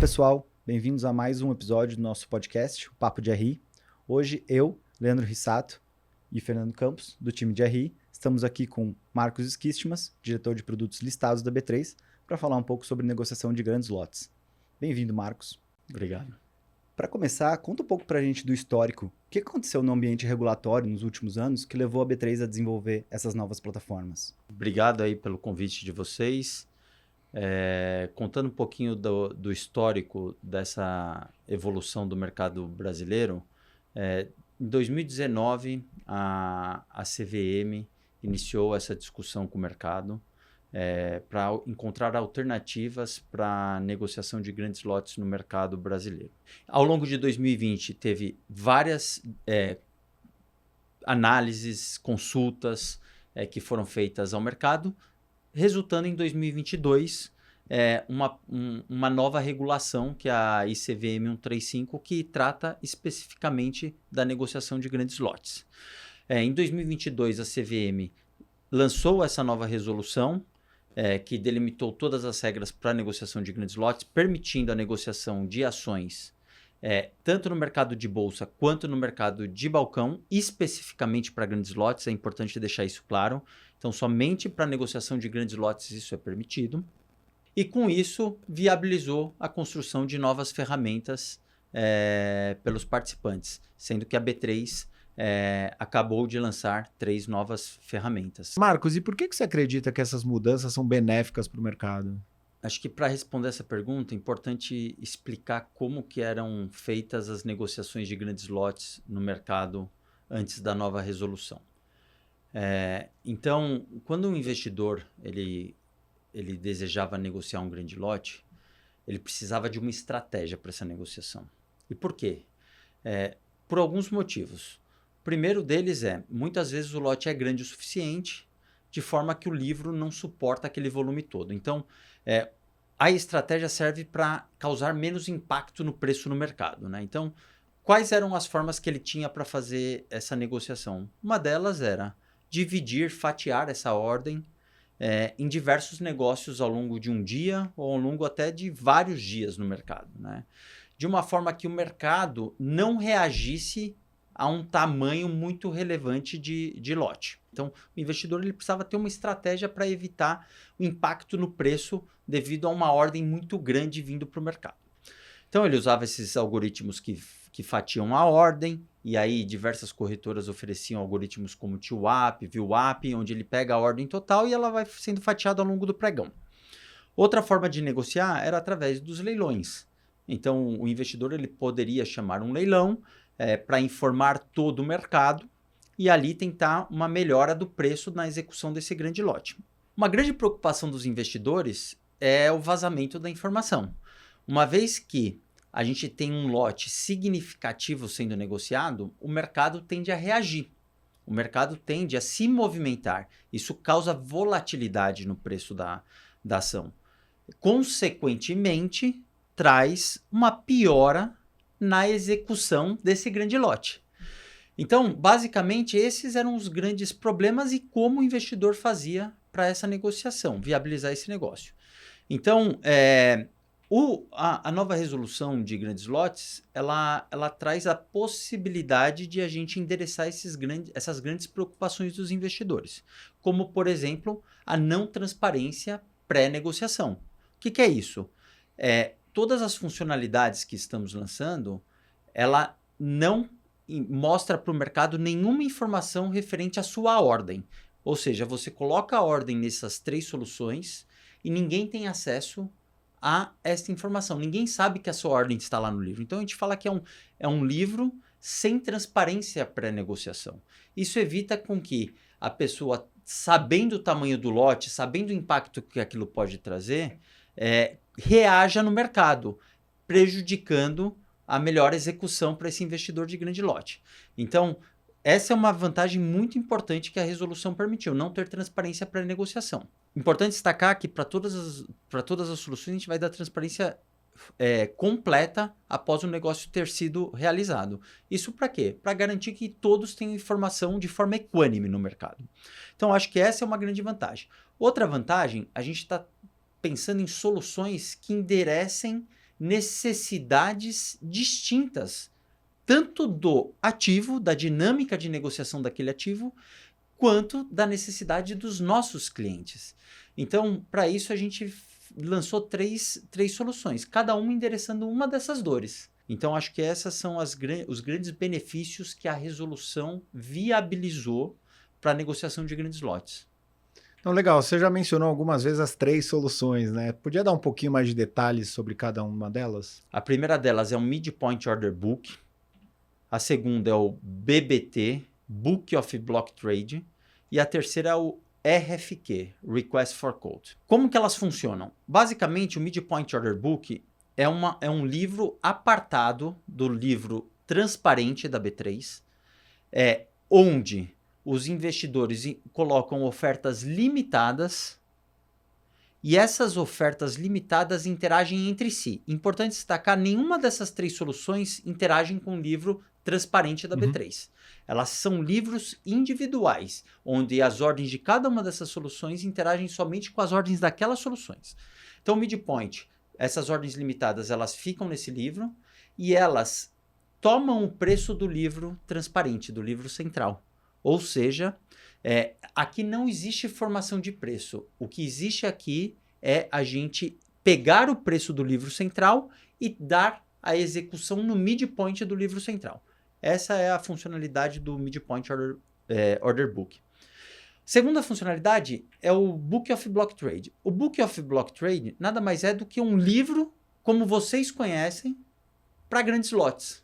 pessoal, bem-vindos a mais um episódio do nosso podcast, o Papo de RI. Hoje eu, Leandro Rissato e Fernando Campos, do time de RI, estamos aqui com Marcos Esquistmas, diretor de produtos listados da B3, para falar um pouco sobre negociação de grandes lotes. Bem-vindo, Marcos. Obrigado. Para começar, conta um pouco para a gente do histórico. O que aconteceu no ambiente regulatório nos últimos anos que levou a B3 a desenvolver essas novas plataformas? Obrigado aí pelo convite de vocês. Contando um pouquinho do histórico dessa evolução do mercado brasileiro, em 2019 a CVM iniciou essa discussão com o mercado para encontrar alternativas para negociação de grandes lotes no mercado brasileiro. Ao longo de 2020 teve várias análises, consultas que foram feitas ao mercado, resultando em 2022 uma nova regulação, que é a ICVM 135, que trata especificamente da negociação de grandes lotes. Em 2022, a CVM lançou essa nova resolução, que delimitou todas as regras para a negociação de grandes lotes, permitindo a negociação de ações tanto no mercado de bolsa quanto no mercado de balcão, especificamente para grandes lotes, é importante deixar isso claro. Então, somente para negociação de grandes lotes isso é permitido. E com isso, viabilizou a construção de novas ferramentas pelos participantes, sendo que a B3 acabou de lançar 3 novas ferramentas. Marcos, e por que você acredita que essas mudanças são benéficas para o mercado? Acho que para responder essa pergunta é importante explicar como que eram feitas as negociações de grandes lotes no mercado antes da nova resolução. Então, quando um investidor ele desejava negociar um grande lote, ele precisava de uma estratégia para essa negociação. E por quê? Por alguns motivos. O primeiro deles muitas vezes o lote é grande o suficiente, de forma que o livro não suporta aquele volume todo. Então, a estratégia serve para causar menos impacto no preço no mercado, né? Então, quais eram as formas que ele tinha para fazer essa negociação? Uma delas era dividir, fatiar essa ordem em diversos negócios ao longo de um dia ou ao longo até de vários dias no mercado, né? De uma forma que o mercado não reagisse a um tamanho muito relevante de lote. Então, o investidor ele precisava ter uma estratégia para evitar o impacto no preço devido a uma ordem muito grande vindo para o mercado. Então, ele usava esses algoritmos que fatiam a ordem, e aí diversas corretoras ofereciam algoritmos como TWAP, VWAP, onde ele pega a ordem total e ela vai sendo fatiada ao longo do pregão. Outra forma de negociar era através dos leilões. Então, o investidor ele poderia chamar um leilão para informar todo o mercado e ali tentar uma melhora do preço na execução desse grande lote. Uma grande preocupação dos investidores é o vazamento da informação. Uma vez que a gente tem um lote significativo sendo negociado, o mercado tende a reagir. O mercado tende a se movimentar. Isso causa volatilidade no preço da ação. Consequentemente, traz uma piora na execução desse grande lote. Então, basicamente, esses eram os grandes problemas e como o investidor fazia para essa negociação, viabilizar esse negócio. Então, a nova resolução de grandes lotes, ela traz a possibilidade de a gente endereçar essas grandes preocupações dos investidores, como, por exemplo, a não transparência pré-negociação. O que é isso? Todas as funcionalidades que estamos lançando, ela não mostra para o mercado nenhuma informação referente à sua ordem. Ou seja, você coloca a ordem nessas 3 soluções e ninguém tem acesso a essa informação. Ninguém sabe que a sua ordem está lá no livro. Então, a gente fala que é um livro sem transparência pré-negociação. Isso evita com que a pessoa, sabendo o tamanho do lote, sabendo o impacto que aquilo pode trazer, reaja no mercado, prejudicando a melhor execução para esse investidor de grande lote. Então, essa é uma vantagem muito importante que a resolução permitiu, não ter transparência pré-negociação. Importante destacar que para todas as soluções a gente vai dar transparência completa após o negócio ter sido realizado. Isso para quê? Para garantir que todos tenham informação de forma equânime no mercado. Então, acho que essa é uma grande vantagem. Outra vantagem, a gente está pensando em soluções que enderecem necessidades distintas, tanto do ativo, da dinâmica de negociação daquele ativo, quanto da necessidade dos nossos clientes. Então, para isso, a gente lançou três soluções, cada uma endereçando uma dessas dores. Então, acho que essas são os grandes benefícios que a resolução viabilizou para a negociação de grandes lotes. Então, legal. Você já mencionou algumas vezes as 3 soluções, né? Podia dar um pouquinho mais de detalhes sobre cada uma delas? A primeira delas é o Midpoint Order Book. A segunda é o BBT, Book of Block Trade. E a terceira é o RFQ, Request for Quote. Como que elas funcionam? Basicamente, o Midpoint Order Book é um livro apartado do livro transparente da B3, onde os investidores colocam ofertas limitadas e essas ofertas limitadas interagem entre si. Importante destacar, nenhuma dessas 3 soluções interagem com o livro transparente da B3. Elas são livros individuais, onde as ordens de cada uma dessas soluções interagem somente com as ordens daquelas soluções. Então, o Midpoint, essas ordens limitadas, elas ficam nesse livro e elas tomam o preço do livro transparente, do livro central. Ou seja, aqui não existe formação de preço. O que existe aqui é a gente pegar o preço do livro central e dar a execução no midpoint do livro central. Essa é a funcionalidade do Midpoint Order Book. Segunda funcionalidade é o Book of Block Trade. O Book of Block Trade nada mais é do que um livro, como vocês conhecem, para grandes lotes.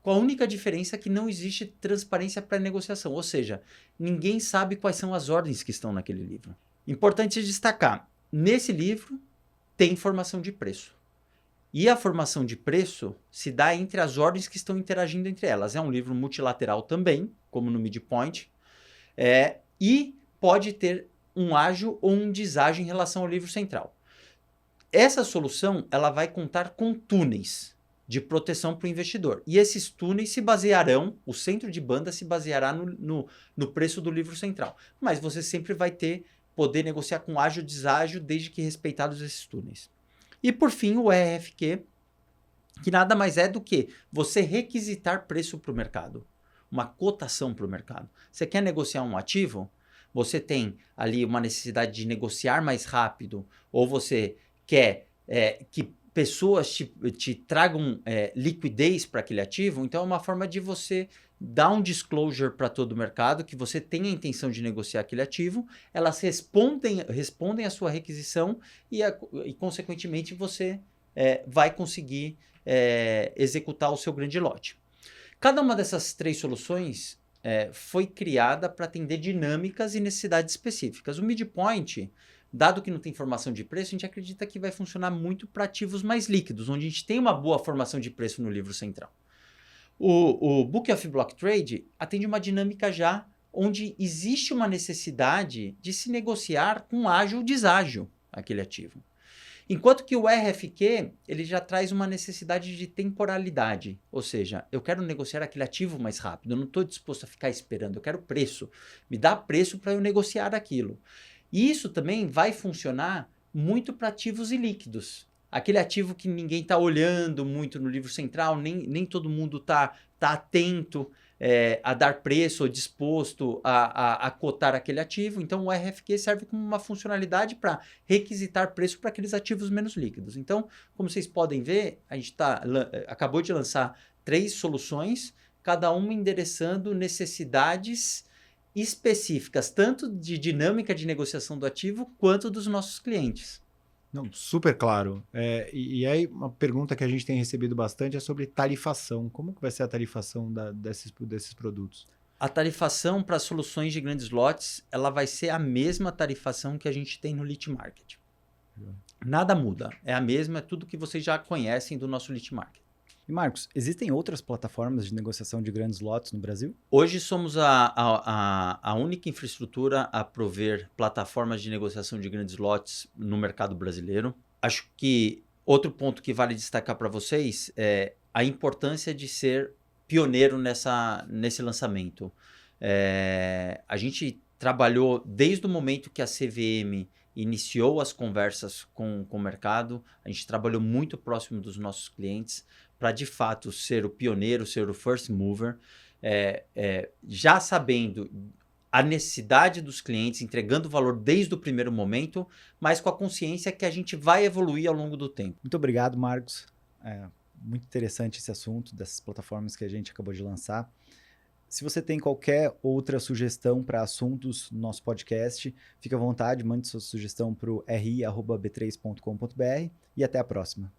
Com a única diferença que não existe transparência para negociação, ou seja, ninguém sabe quais são as ordens que estão naquele livro. Importante destacar, nesse livro tem formação de preço. E a formação de preço se dá entre as ordens que estão interagindo entre elas. É um livro multilateral também, como no Midpoint, e pode ter um ágio ou um deságio em relação ao livro central. Essa solução ela vai contar com túneis de proteção para o investidor. E esses túneis se basearão, o centro de banda se baseará no preço do livro central. Mas você sempre vai poder negociar com ágio ou deságio desde que respeitados esses túneis. E por fim o RFQ, que nada mais é do que você requisitar preço para o mercado, uma cotação para o mercado. Você quer negociar um ativo? Você tem ali uma necessidade de negociar mais rápido, ou você quer que pessoas te tragam liquidez para aquele ativo, então é uma forma de você dar um disclosure para todo o mercado, que você tem a intenção de negociar aquele ativo, elas respondem à sua requisição e consequentemente, você vai conseguir executar o seu grande lote. Cada uma dessas 3 soluções foi criada para atender dinâmicas e necessidades específicas. O Midpoint, dado que não tem formação de preço, a gente acredita que vai funcionar muito para ativos mais líquidos, onde a gente tem uma boa formação de preço no livro central. O Book of Block Trade atende uma dinâmica já onde existe uma necessidade de se negociar com ágio ou deságio aquele ativo. Enquanto que o RFQ, ele já traz uma necessidade de temporalidade, ou seja, eu quero negociar aquele ativo mais rápido, eu não estou disposto a ficar esperando, eu quero preço, me dá preço para eu negociar aquilo. E isso também vai funcionar muito para ativos ilíquidos. Aquele ativo que ninguém está olhando muito no livro central, nem todo mundo está atento a dar preço ou disposto a cotar aquele ativo. Então, o RFQ serve como uma funcionalidade para requisitar preço para aqueles ativos menos líquidos. Então, como vocês podem ver, a gente acabou de lançar 3 soluções, cada uma endereçando necessidades específicas, tanto de dinâmica de negociação do ativo, quanto dos nossos clientes. Não, super claro. E aí, uma pergunta que a gente tem recebido bastante é sobre tarifação. Como que vai ser a tarifação desses produtos? A tarifação para soluções de grandes lotes, ela vai ser a mesma tarifação que a gente tem no Lit Market. Nada muda. É a mesma, é tudo que vocês já conhecem do nosso Lit Market. E Marcos, existem outras plataformas de negociação de grandes lotes no Brasil? Hoje somos a única infraestrutura a prover plataformas de negociação de grandes lotes no mercado brasileiro. Acho que outro ponto que vale destacar para vocês é a importância de ser pioneiro nesse lançamento. A gente trabalhou desde o momento que a CVM iniciou as conversas com o mercado, a gente trabalhou muito próximo dos nossos clientes para, de fato, ser o pioneiro, ser o first mover, já sabendo a necessidade dos clientes, entregando valor desde o primeiro momento, mas com a consciência que a gente vai evoluir ao longo do tempo. Muito obrigado, Marcos. Muito interessante esse assunto dessas plataformas que a gente acabou de lançar. Se você tem qualquer outra sugestão para assuntos no nosso podcast, fique à vontade, mande sua sugestão para o ri@b3.com.br e até a próxima.